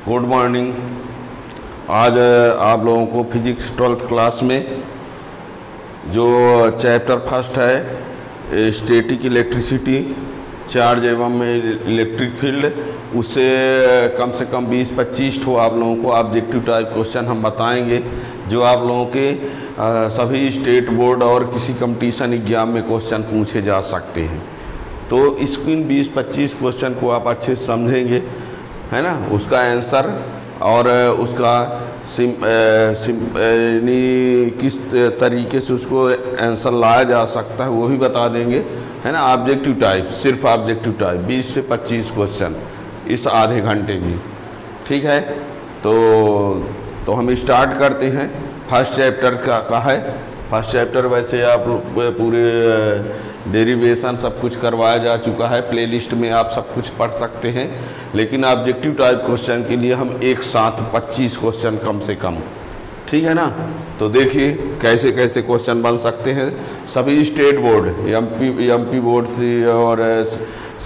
Good morning. आज आप लोगों को फिजिक्स 12th क्लास में जो चैप्टर फर्स्ट है स्टैटिक इलेक्ट्रिसिटी, चार्ज एवं इलेक्ट्रिक फील्ड, उससे कम से कम 20-25 ठो आप लोगों को ऑब्जेक्टिव टाइप क्वेश्चन हम बताएंगे जो आप लोगों के सभी स्टेट बोर्ड और किसी कंपटीशन एग्जाम में क्वेश्चन पूछे जा सकते हैं। तो इसको इन 20-25 क्वेश्चन को आप अच्छे से समझेंगे, है ना, उसका आंसर और उसका किस तरीके से उसको आंसर लाया जा सकता है वो भी बता देंगे, है ना। ऑब्जेक्टिव टाइप, सिर्फ ऑब्जेक्टिव टाइप 20 से 25 क्वेश्चन इस आधे घंटे में, ठीक है। तो हम स्टार्ट करते हैं। फर्स्ट चैप्टर का है। फर्स्ट चैप्टर वैसे आप पूरे डेरिवेशन सब कुछ करवाया जा चुका है, प्लेलिस्ट में आप सब कुछ पढ़ सकते हैं, लेकिन ऑब्जेक्टिव टाइप क्वेश्चन के लिए हम एक साथ 25 क्वेश्चन कम से कम, ठीक है ना। तो देखिए कैसे कैसे क्वेश्चन बन सकते हैं। सभी स्टेट बोर्ड, एमपी बोर्ड से और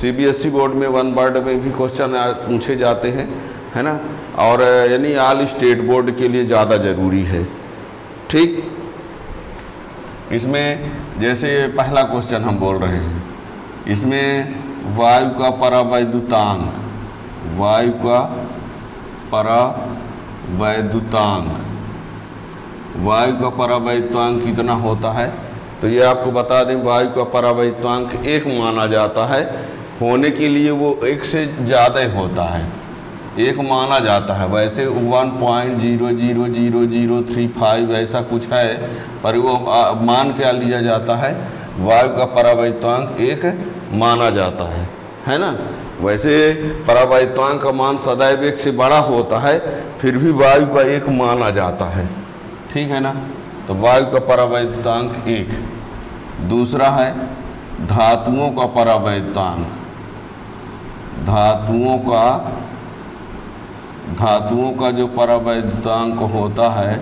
सीबीएसई बोर्ड में 1 वर्ड में भी क्वेश्चन पूछे जाते हैं, है ना, और यानी ऑल स्टेट बोर्ड के लिए ज़्यादा ज़रूरी है, ठीक। इसमें जैसे पहला क्वेश्चन हम बोल रहे हैं, इसमें वायु का परावैद्युतांक, वायु का परावैद्युतांक, वायु का परावैद्युतांक कितना होता है। तो ये आपको बता दें, वायु का परावैद्युतांक 1 माना जाता है। होने के लिए वो 1 से ज़्यादा होता है, 1 माना जाता है। वैसे 1.0000035 ऐसा कुछ है, पर वो मान क्या लिया जाता है, वायु का परावैद्युतांक 1 माना जाता है ना। वैसे परावैद्युतांक का मान सदैव 1 से बड़ा होता है, फिर भी वायु का 1 माना जाता है, ठीक है ना। तो वायु का परावैद्युतांक 1। दूसरा है धातुओं का परावैद्युतांक, धातुओं का जो परावैद्युतांक होता है,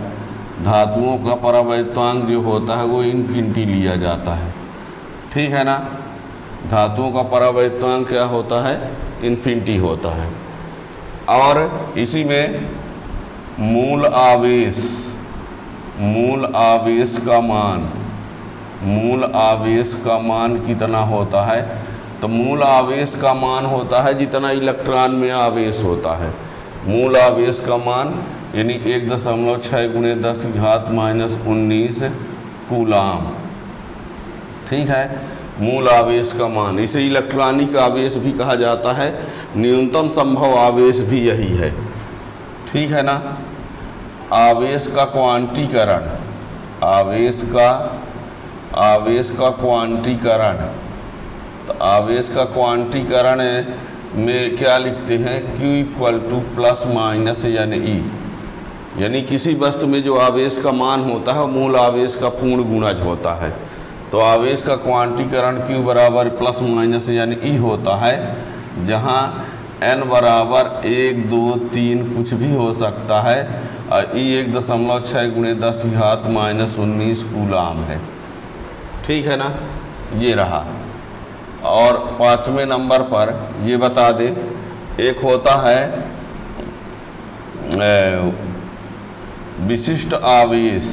धातुओं का परावैद्युतांक जो होता है वो इन्फिनिटी लिया जाता है, ठीक है ना। धातुओं का परावैद्युतांक क्या होता है, इन्फिनिटी होता है। और इसी में मूल आवेश का मान कितना होता है। तो मूल आवेश का मान होता है जितना इलेक्ट्रॉन में आवेश होता है। मूल आवेश का मान यानी 1.6 × 10⁻⁻19 कूलाम, ठीक है, मूल आवेश का मान। इसे इलेक्ट्रॉनिक आवेश भी कहा जाता है, न्यूनतम संभव आवेश भी यही है, ठीक है ना। आवेश का क्वांटीकरण, आवेश का क्वांटीकरण, तो आवेश का क्वांटीकरण में क्या लिखते हैं, Q ± यानी E, यानी किसी वस्तु में जो आवेश का मान होता है मूल आवेश का पूर्ण गुणज होता है। तो आवेश का क्वांटीकरण Q ± यानी E होता है, जहाँ n बराबर 1, 2, 3 कुछ भी हो सकता है, और E 1.6 × 10⁻⁻19 कूलाम है, ठीक है ना। ये रहा। और 5वें नंबर पर ये बता दें, एक होता है विशिष्ट आवेश।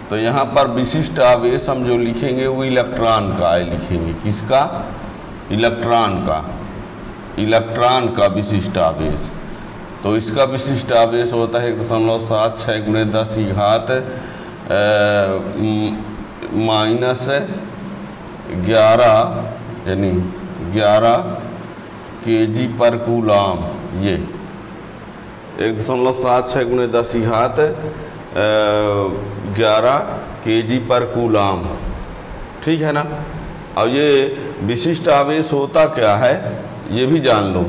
तो यहाँ पर विशिष्ट आवेश हम जो लिखेंगे वो इलेक्ट्रॉन का लिखेंगे। किसका? इलेक्ट्रॉन का विशिष्ट आवेश। तो इसका विशिष्ट आवेश होता है 1.76 × 10⁻⁻11 यानी 11 kg पर कूलाम। ये 1.76 × 10⁻11 kg पर कूलाम, ठीक है ना। और ये विशिष्ट आवेश होता क्या है ये भी जान लो।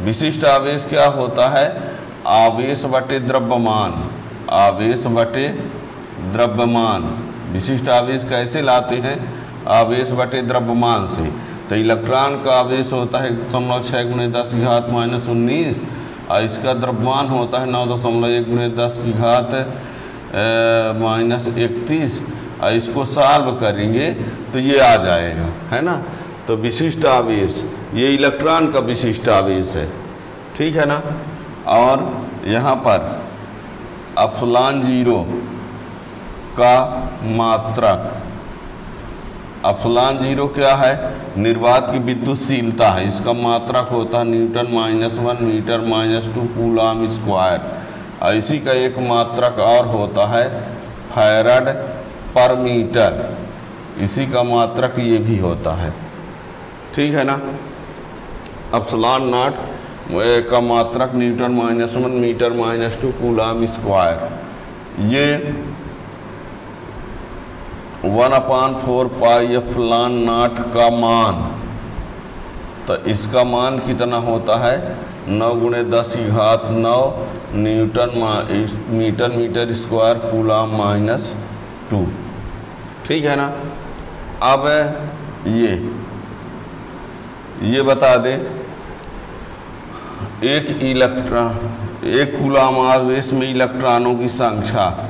विशिष्ट आवेश क्या होता है, आवेश बटे द्रव्यमान। विशिष्ट आवेश कैसे लाते हैं, आवेश बटे द्रव्यमान से। तो इलेक्ट्रॉन का आवेश होता है 1.6 × 10⁻⁻19 और इसका द्रव्यमान होता है 9.1 × 10⁻31। और इसको सॉल्व करेंगे तो ये आ जाएगा, है ना। तो विशिष्ट आवेश ये इलेक्ट्रॉन का विशिष्ट आवेश है, ठीक है ना। और यहाँ पर एप्सिलॉन 0 का मात्रक, एप्सिलॉन 0 क्या है? निर्वात की विद्युतशीलता है, इसका मात्रक होता है N-1 मीटर-2 कूलम स्क्वायर। इसी का एक मात्रक और होता है फैराड पर मीटर, इसी का मात्रक ये भी होता है, ठीक है ना। एप्सिलॉन नॉट का मात्रक N-1 मीटर-2 कूलम स्क्वायर। ये 1/4 पाई एप्सिलॉन नॉट का मान, तो इसका मान कितना होता है? 9 × 10⁻⁹ मीटर स्क्वायर कूलम -2, ठीक है ना। अब ये बता दें, एक कूलम आवेश में इलेक्ट्रॉनों की संख्या,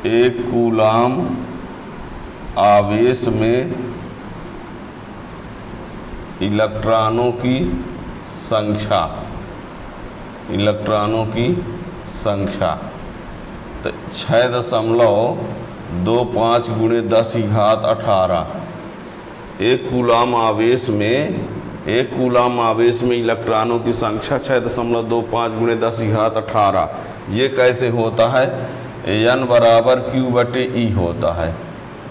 एक कूलम आवेश में इलेक्ट्रॉनों की संख्या, तो 6.25 × 10⁻18। एक कूलम आवेश में इलेक्ट्रॉनों की संख्या 6.25 × 10⁻18। ये कैसे होता है? N बराबर Q/E होता है।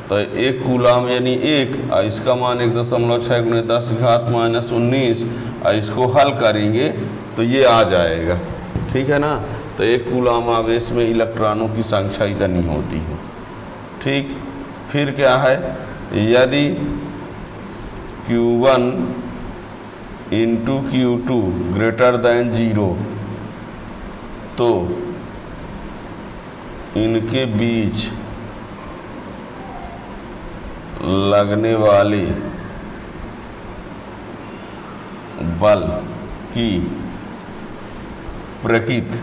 तो एक कूलम यानी एक, इसका मान 1.6 × 10⁻⁻19, इसको हल करेंगे तो ये आ जाएगा, ठीक है ना। तो एक कूलम आवेश में इलेक्ट्रॉनों की संख्या इतनी होती है, ठीक। फिर क्या है? यदि Q1 × Q2 > 0, तो इनके बीच लगने वाले बल की प्रकृति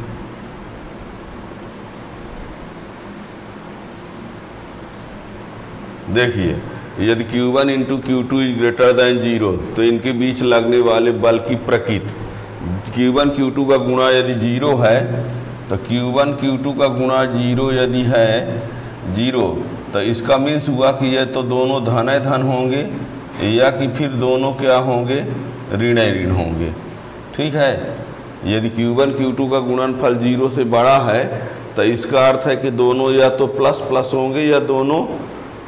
देखिए, यदि Q1 × Q2 > 0, तो इनके बीच लगने वाले बल की प्रकृति, Q1 Q2 का गुणा यदि 0 है, तो Q1 Q2 का गुणा 0 यदि है 0, तो इसका मीन्स हुआ कि ये तो दोनों धन होंगे, या कि फिर दोनों क्या होंगे? ऋण होंगे, ठीक है। यदि Q1 Q2 का गुणनफल 0 से बड़ा है, तो इसका अर्थ है कि दोनों या तो प्लस होंगे या दोनों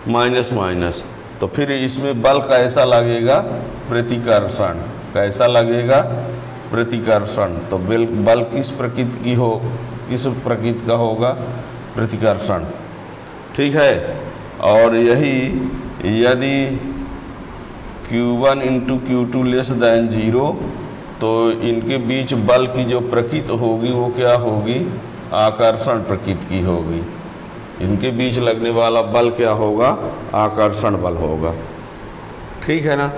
माइनस। तो फिर इसमें बल कैसा लगेगा? प्रतिकर्षण। कैसा लगेगा? प्रतिकर्षण। तो बल किस प्रकृति का होगा? प्रतिकर्षण, ठीक है। और यही यदि Q1 × Q2 < 0, तो इनके बीच बल की जो प्रकृति होगी वो क्या होगी? आकर्षण प्रकृति की होगी। इनके बीच लगने वाला बल क्या होगा? आकर्षण बल होगा, ठीक है ना।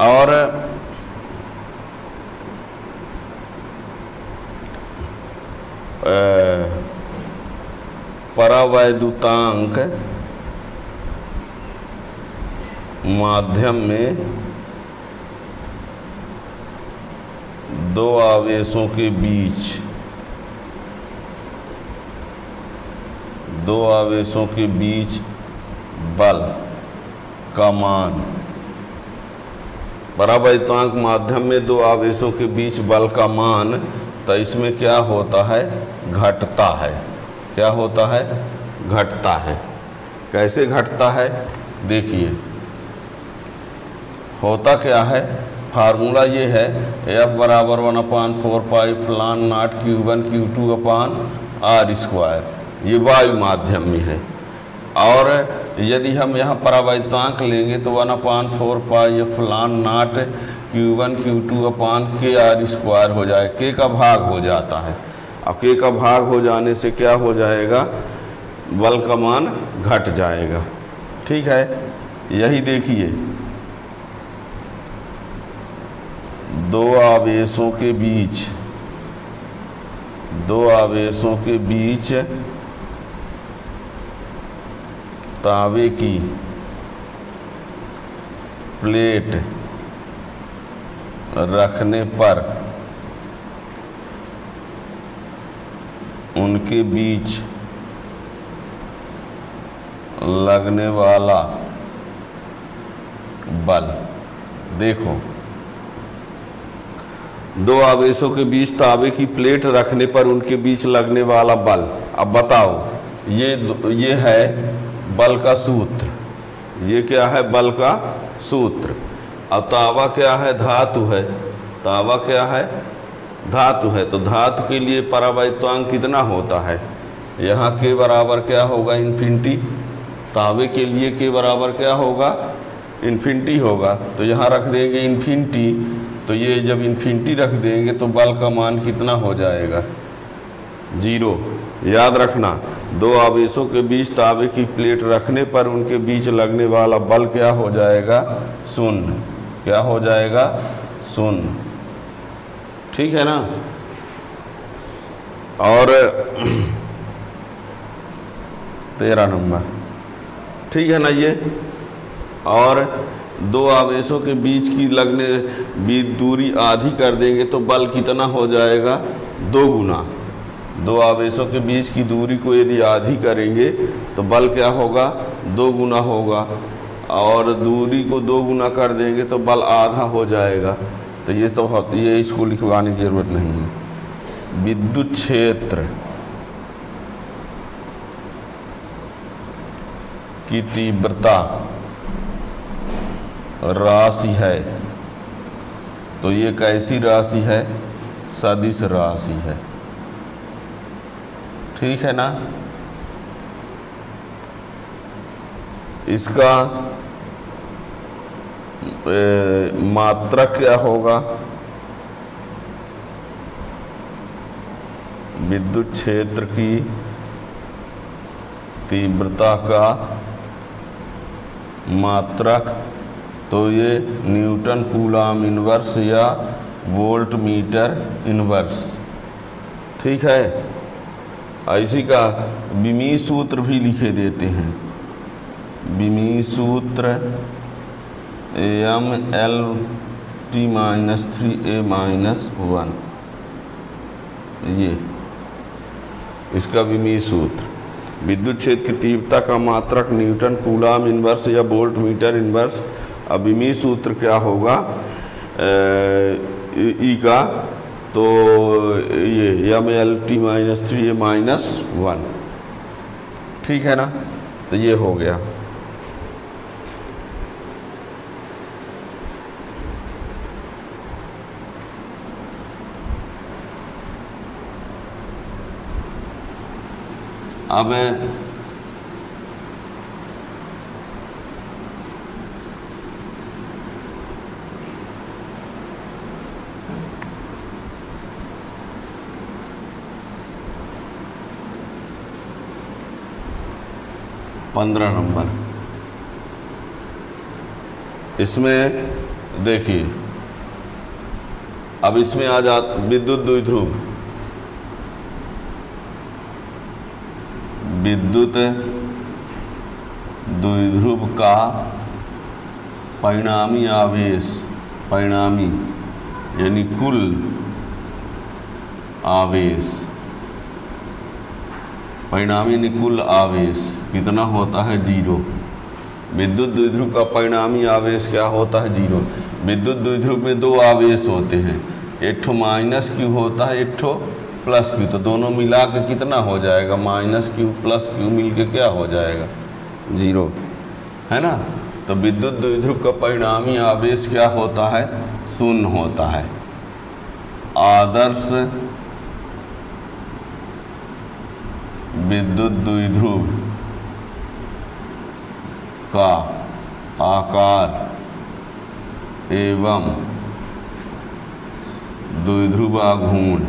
और परावैद्युतांक माध्यम में दो आवेशों के बीच बल का मान, परावैद्युतांक माध्यम में दो आवेशों के बीच बल का मान, तो इसमें क्या होता है? घटता है। क्या होता है? घटता है। कैसे घटता है? देखिए, होता क्या है? फार्मूला ये है, F बराबर 1/4 pi epsilon not Q1 Q2/R²। ये वायु माध्यम में है। और यदि हम यहाँ परावैद्युतांक लेंगे तो 1/4 pi epsilon not Q1 Q2/KR² हो जाए, K का भाग हो जाता है। अब K का भाग हो जाने से क्या हो जाएगा? बल का मान घट जाएगा, ठीक है। यही देखिए, दो आवेशों के बीच तांबे की प्लेट रखने पर उनके बीच लगने वाला बल। देखो, दो आवेशों के बीच तांबे की प्लेट रखने पर उनके बीच लगने वाला बल। अब बताओ, ये है बल का सूत्र। ये क्या है? बल का सूत्र। अब तांबा क्या है? धातु है। तांबा क्या है? धातु है। तो धातु के लिए परावैद्युतांक कितना होता है? यहाँ के बराबर क्या होगा? इन्फिनिटी। तांबे के लिए के बराबर क्या होगा? इन्फिनिटी होगा। तो यहाँ रख देंगे इन्फिनिटी। तो ये जब इन्फिनिटी रख देंगे तो बल का मान कितना हो जाएगा? 0। याद रखना, दो आवेशों के बीच तांबे की प्लेट रखने पर उनके बीच लगने वाला बल क्या हो जाएगा? 0। क्या हो जाएगा? 0। ठीक है ना? और 13 नंबर, ठीक है ना ये? और दो आवेशों के बीच की लगने दूरी आधी कर देंगे तो बल कितना हो जाएगा? 2 गुना। दो आवेशों के बीच की दूरी को यदि आधी करेंगे तो बल क्या होगा? 2 गुना होगा। और दूरी को 2 गुना कर देंगे तो बल आधा हो जाएगा। तो ये इसको लिखवाने की जरूरत नहीं है। विद्युत क्षेत्र की तीव्रता राशि है। तो ये कैसी राशि है? सदिश राशि है। ठीक है ना? इसका मात्रक क्या होगा? विद्युत क्षेत्र की तीव्रता का मात्रक, तो ये न्यूटन कूलॉम इनवर्स या वोल्ट मीटर इनवर्स। ठीक है? इसी का विमीय सूत्र भी लिखे देते हैं। विमीय सूत्र mL_3A-1, ये इसका विमीय सूत्र। विद्युत क्षेत्र की तीव्रता का मात्रक न्यूटन कूलॉम इनवर्स या वोल्ट मीटर इनवर्स। अब विमीय सूत्र क्या होगा ई का? तो ये mL_3A-1। ठीक है ना? तो ये हो गया। अब पंद्रह नंबर, इसमें देखिए, अब इसमें आ जा विद्युत द्विध्रुव। विद्युत द्विध्रुव का परिणामी आवेश, परिणामी यानी कुल आवेश, परिणामी यानी कुल आवेश कितना होता है? 0। विद्युत द्विध्रुव का परिणामी आवेश क्या होता है? 0। विद्युत द्विध्रुव में दो आवेश होते हैं, एक ठो माइनस क्यू होता है, एक ठो प्लस क्यू। तो दोनों मिला के कितना हो जाएगा? माइनस क्यू प्लस क्यू मिल के क्या हो जाएगा? 0, है ना? तो विद्युत द्विध्रुव का परिणामी आवेश क्या होता है? 0 होता है। आदर्श विद्युत द्विध्रुव का आकार एवं द्विध्रुवाघूर्ण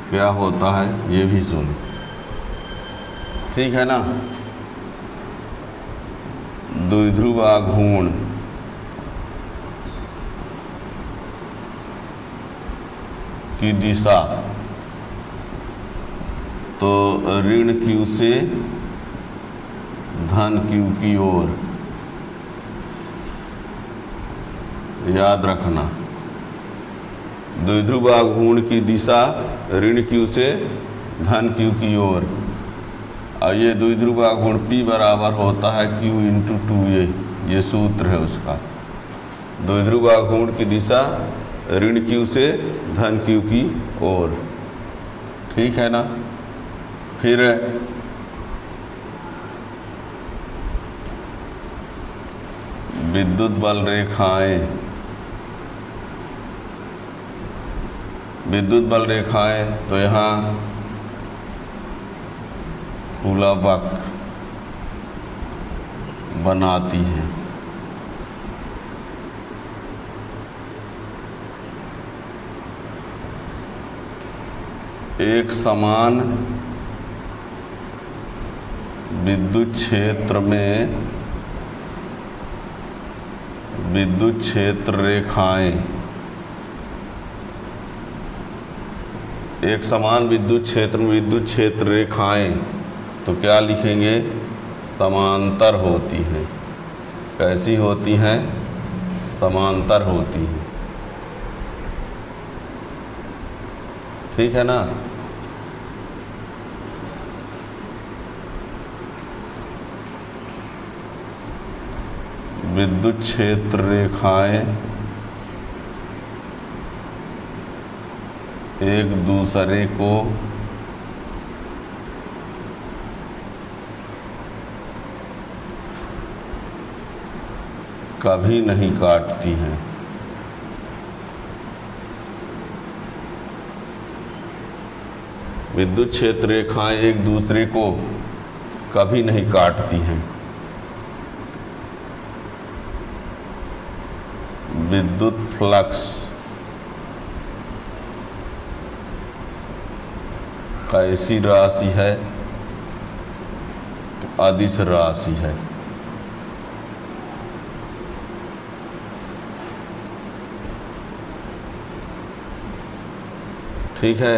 क्या होता है? ये भी सुन। ठीक है ना? द्विध्रुवाघूर्ण की दिशा तो ऋण Q से धन Q की ओर। याद रखना, द्विध्रुव आघूर्ण की दिशा ऋण Q से धन Q की ओर। और ये द्विध्रुव आघूर्ण P बराबर होता है Q × 2a, ये सूत्र है उसका। द्विध्रुव आघूर्ण की दिशा ऋण Q से धन Q की ओर। ठीक है ना। फिर विद्युत बल रेखाएं, विद्युत बल रेखाएं तो यहाँ खुला वक्र बनाती हैं। एक समान विद्युत क्षेत्र में विद्युत क्षेत्र रेखाएं, एक समान विद्युत क्षेत्र में विद्युत क्षेत्र रेखाएं तो क्या लिखेंगे? समांतर होती हैं। कैसी होती हैं? समांतर होती हैं। ठीक है ना। विद्युत क्षेत्र रेखाएं एक दूसरे को कभी नहीं काटती हैं। विद्युत क्षेत्र रेखाएं एक दूसरे को कभी नहीं काटती हैं। विद्युत फ्लक्स कैसी राशि है? तो अदिश राशि है। ठीक है।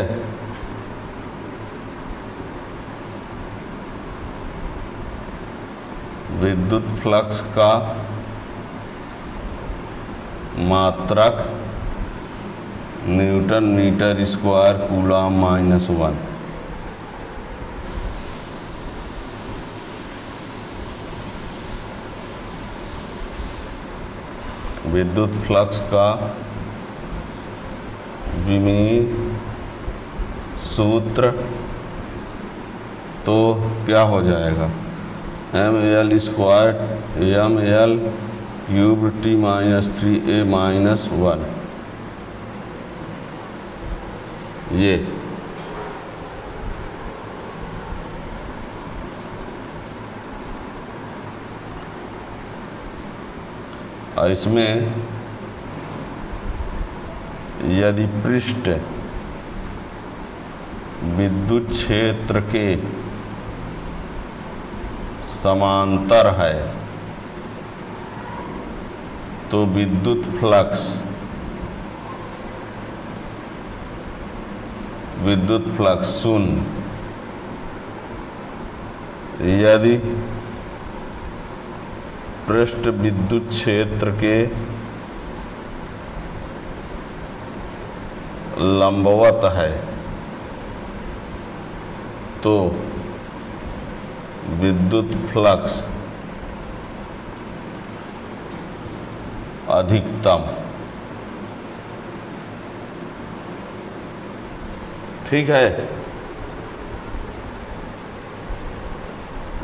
विद्युत फ्लक्स का मात्रक न्यूटन मीटर स्क्वायर कूलम -1। विद्युत फ्लक्स का विमीय सूत्र तो क्या हो जाएगा? ml square ml cube T-3a-1। ये इसमें यदि पृष्ठ विद्युत क्षेत्र के समांतर है तो विद्युत फ्लक्स शून्य। यदि पृष्ठ विद्युत क्षेत्र के लंबवत है तो विद्युत फ्लक्स अधिकतम। ठीक है।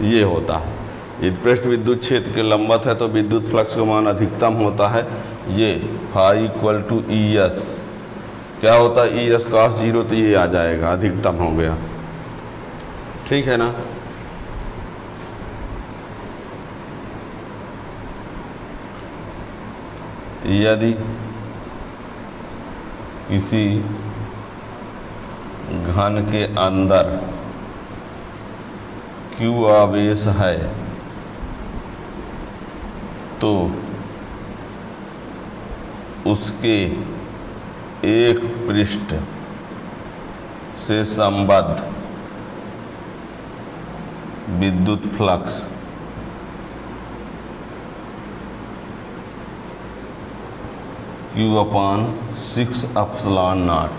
ये होता है, यदि पृष्ठ विद्युत क्षेत्र के लंबवत है तो विद्युत फ्लक्स का मान अधिकतम होता है। ये फाई = ES क्या होता है? ES cos 0, तो ये आ जाएगा, अधिकतम हो गया। ठीक है ना। यदि किसी घन के अंदर Q आवेश है तो उसके एक पृष्ठ से संबद्ध विद्युत फ्लक्स Q/6ε0।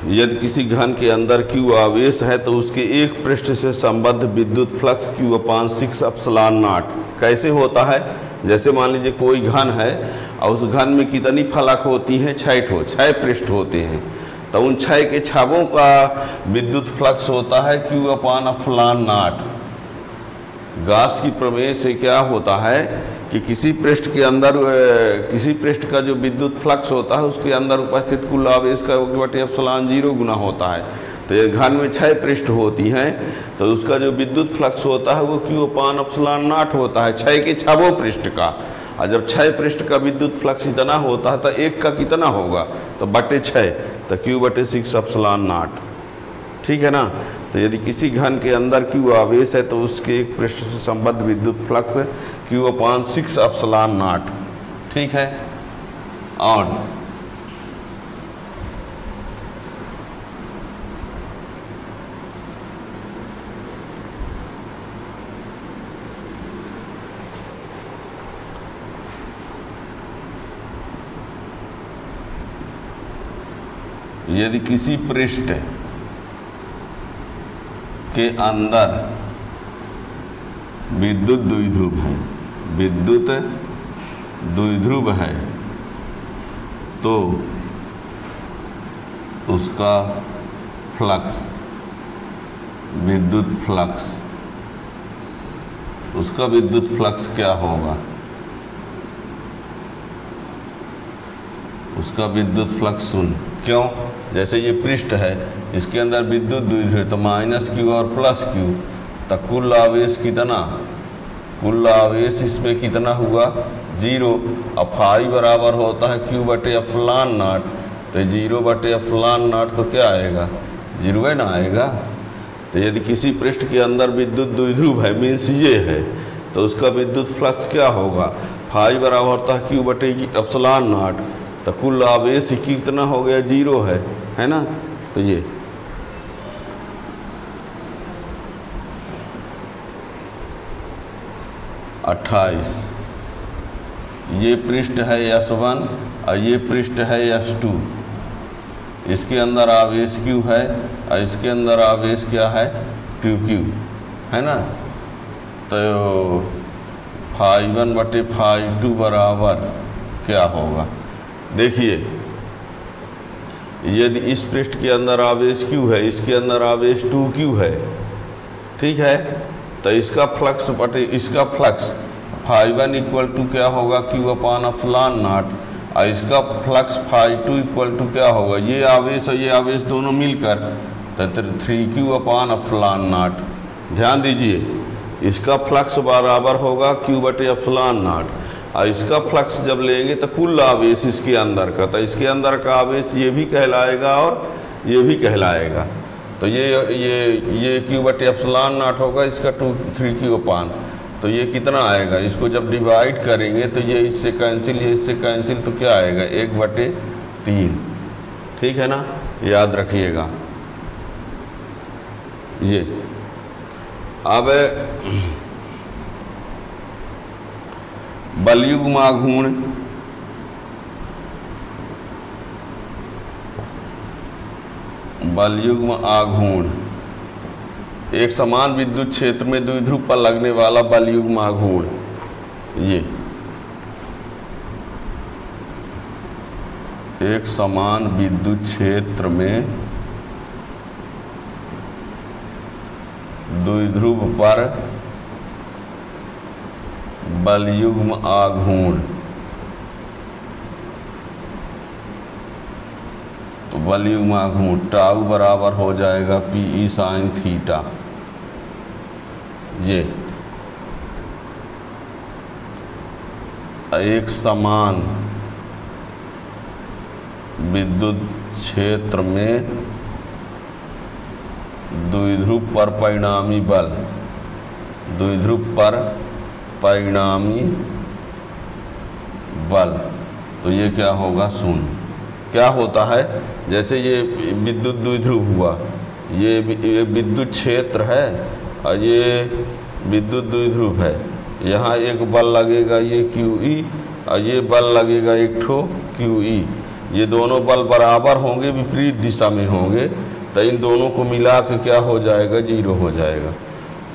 यदि किसी घन के अंदर Q आवेश है तो उसके एक पृष्ठ से संबद्ध विद्युत फ्लक्स Q/6ε0 कैसे होता है। जैसे मान लीजिए कोई घन है और उस घन में कितनी फलक होती हैं, 6 पृष्ठ होते हैं, तो उन 6 के छावों का विद्युत फ्लक्स होता है Q/ε0। गॉस की प्रमेय से क्या होता है कि किसी पृष्ठ के अंदर किसी पृष्ठ का जो विद्युत फ्लक्स होता है उसके अंदर उपस्थित कुल आवेश का 1/ε0 गुना होता है। तो ये घन में 6 पृष्ठ होती हैं तो उसका जो विद्युत फ्लक्स होता है वो Q/ε0 होता है, 6 के छावों पृष्ठ का। और जब 6 पृष्ठ का विद्युत फ्लक्स इतना होता है तो एक का कितना होगा, तो बटे 6, तो Q/6ε0। ठीक है ना। तो यदि किसी घन के अंदर Q आवेश है तो उसके एक पृष्ठ से संबद्ध विद्युत फ्लक्स Q/6ε0। ठीक है। और यदि किसी पृष्ठ के अंदर विद्युत द्विध्रुव है तो उसका फ्लक्स विद्युत फ्लक्स क्या होगा, उसका विद्युत फ्लक्स शून्य। क्यों? जैसे ये पृष्ठ है, इसके अंदर विद्युत द्विध्रुव है तो -Q और +Q, तो कुल आवेश कितना, कुल आवेश इसमें कितना हुआ 0। अब फाई बराबर होता है Q/ε0, तो 0/ε0 तो क्या आएगा, 0 ना आएगा। तो यदि किसी पृष्ठ के अंदर विद्युत द्विध्रुव है, मीन्स ये है, तो उसका विद्युत फ्लक्स क्या होगा, फाई बराबर होता है Q/ε0, तो कुल आवेश कितना हो गया, 0 है ना। तो ये 28, ये पृष्ठ है S1 और ये पृष्ठ है S2। इसके अंदर आवेश Q है और इसके अंदर आवेश क्या है, 2Q है ना। तो φ1/φ2 बराबर क्या होगा, देखिए यदि इस पृष्ठ के अंदर आवेश Q है, इसके अंदर आवेश 2Q है, ठीक है, तो इसका फ्लक्स बटे इसका फ्लक्स φ1 इक्वल टू क्या होगा Q/ε0 और इसका फ्लक्स φ2 इक्वल टू क्या होगा, ये आवेश और ये आवेश दोनों मिलकर तो 3Q/ε0। ध्यान दीजिए, इसका फ्लक्स बराबर होगा Q/ε0 और इसका फ्लक्स जब लेंगे तो कुल आवेश इसके अंदर का, तो इसके अंदर का आवेश ये भी कहलाएगा और ये भी कहलाएगा। तो ये Q/ε0 होगा, इसका 3Q/, तो ये कितना आएगा, इसको जब डिवाइड करेंगे तो ये इससे कैंसिल, ये इससे कैंसिल, तो क्या आएगा 1/3। ठीक है ना, याद रखिएगा ये। अब बलयुग्म आघूर्ण, एक समान विद्युत क्षेत्र में द्विध्रुव पर लगने वाला बलयुग्म आघूर्ण, ये एक समान विद्युत क्षेत्र में द्विध्रुव पर बलयुग्म आघूर्ण, तो बलयुग्म आघूर्ण टाउ बराबर हो जाएगा PE sin थीटा। ये एक समान विद्युत क्षेत्र में द्विध्रुव पर परिणामी बल, द्विध्रुव पर परिणामी बल, तो ये क्या होगा, शून्य। क्या होता है, जैसे ये विद्युत द्विध्रुव हुआ, ये विद्युत क्षेत्र है और ये विद्युत द्विध्रुव है, यहाँ एक बल लगेगा ये QE और ये बल लगेगा एक ठो QE। ये दोनों बल बराबर होंगे, विपरीत दिशा में होंगे, तो इन दोनों को मिला के क्या हो जाएगा, 0 हो जाएगा।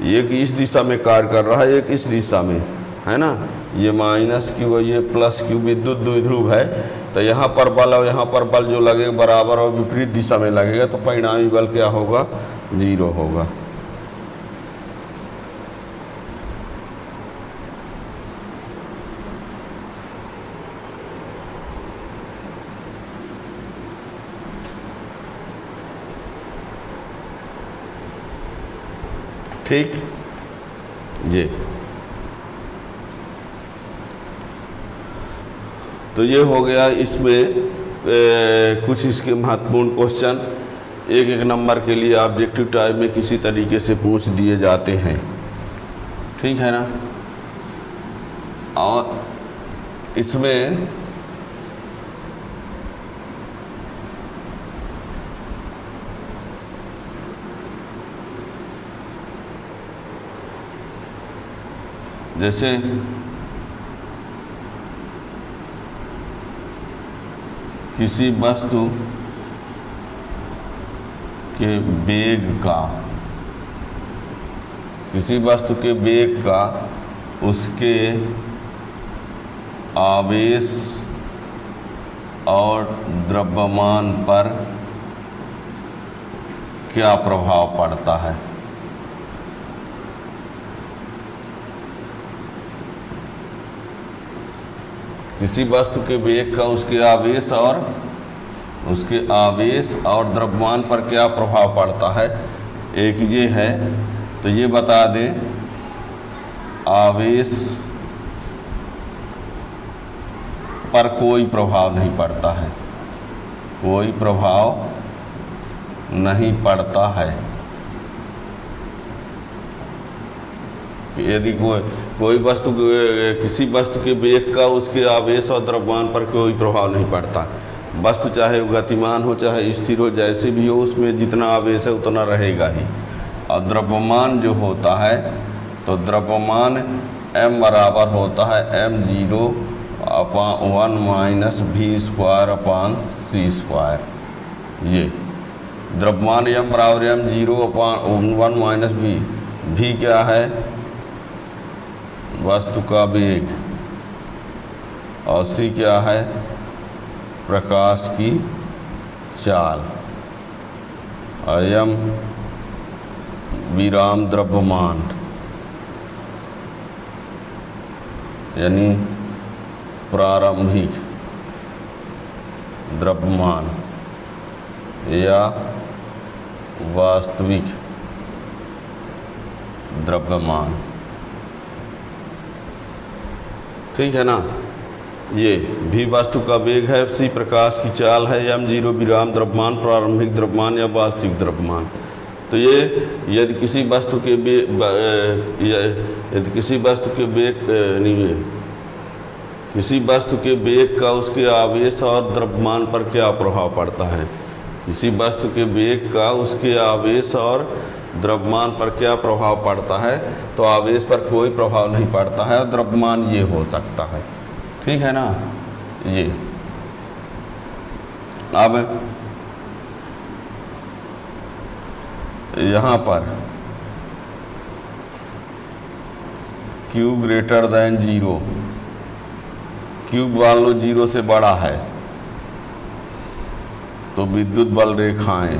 एक इस दिशा में कार्य कर रहा है, एक इस दिशा में, है ना। ये -Q और ये +Q, विद्युत द्विध्रुव है, तो यहाँ पर बल और यहाँ पर बल जो लगेगा बराबर और विपरीत दिशा में लगेगा, तो परिणामी बल क्या होगा, 0 होगा। ठीक जी। तो ये हो गया इसमें कुछ इसके महत्वपूर्ण क्वेश्चन एक एक नंबर के लिए ऑब्जेक्टिव टाइप में किसी तरीके से पूछ दिए जाते हैं, ठीक है ना। और इसमें जैसे किसी वस्तु के वेग का, किसी वस्तु के वेग का उसके आवेश और द्रव्यमान पर क्या प्रभाव पड़ता है। किसी वस्तु के वेग का उसके आवेश और द्रव्यमान पर क्या प्रभाव पड़ता है, एक ये है। तो ये बता दें, आवेश पर कोई प्रभाव नहीं पड़ता है, कोई प्रभाव नहीं पड़ता है। यदि कोई वस्तु, किसी वस्तु के वेग का उसके आवेश और द्रव्यमान पर कोई प्रभाव नहीं पड़ता। वस्तु चाहे वो गतिमान हो चाहे स्थिर हो, जैसे भी हो, उसमें जितना आवेश है उतना रहेगा ही। और द्रव्यमान जो होता है, तो द्रव्यमान m बराबर होता है m0/1 - v²/c²। ये द्रव्यमान m बराबर m0/1 - v। v क्या है, वस्तु का वेग, और c क्या है, प्रकाश की चाल, और m विराम द्रव्यमान यानी प्रारंभिक द्रव्यमान या वास्तविक द्रव्यमान, ठीक है ना। ये भी वस्तु का वेग है, c प्रकाश की चाल है, m0 विराम द्रव्यमान, प्रारंभिक द्रव्यमान या वास्तविक द्रव्यमान। तो ये यदि किसी वस्तु के किसी वस्तु के वेग का उसके आवेश और द्रव्यमान पर क्या प्रभाव पड़ता है, किसी वस्तु के वेग का उसके आवेश और द्रव्यमान पर क्या प्रभाव पड़ता है, तो आवेश पर कोई प्रभाव नहीं पड़ता है और द्रव्यमान ये हो सकता है, ठीक है ना। ये अब यहाँ पर Q ग्रेटर देन 0, Q मान लो 0 से बड़ा है, तो विद्युत बल रेखाएं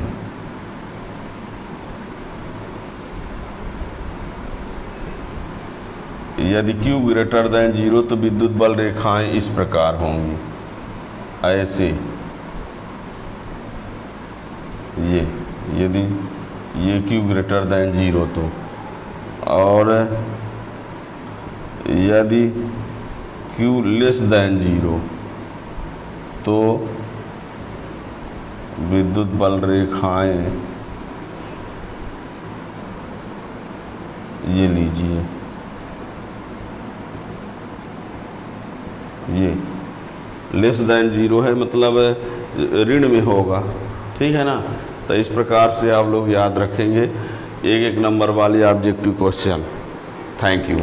यदि Q ग्रेटर देन 0 तो विद्युत बल रेखाएं इस प्रकार होंगी, ऐसे। ये यदि ये Q ग्रेटर देन 0 तो, और यदि Q लेस देन 0 तो विद्युत बल रेखाएं ये लीजिए, ये लेस देन 0 है, मतलब ऋण में होगा, ठीक है ना। तो इस प्रकार से आप लोग याद रखेंगे एक एक नंबर वाले ऑब्जेक्टिव क्वेश्चन। Thank you.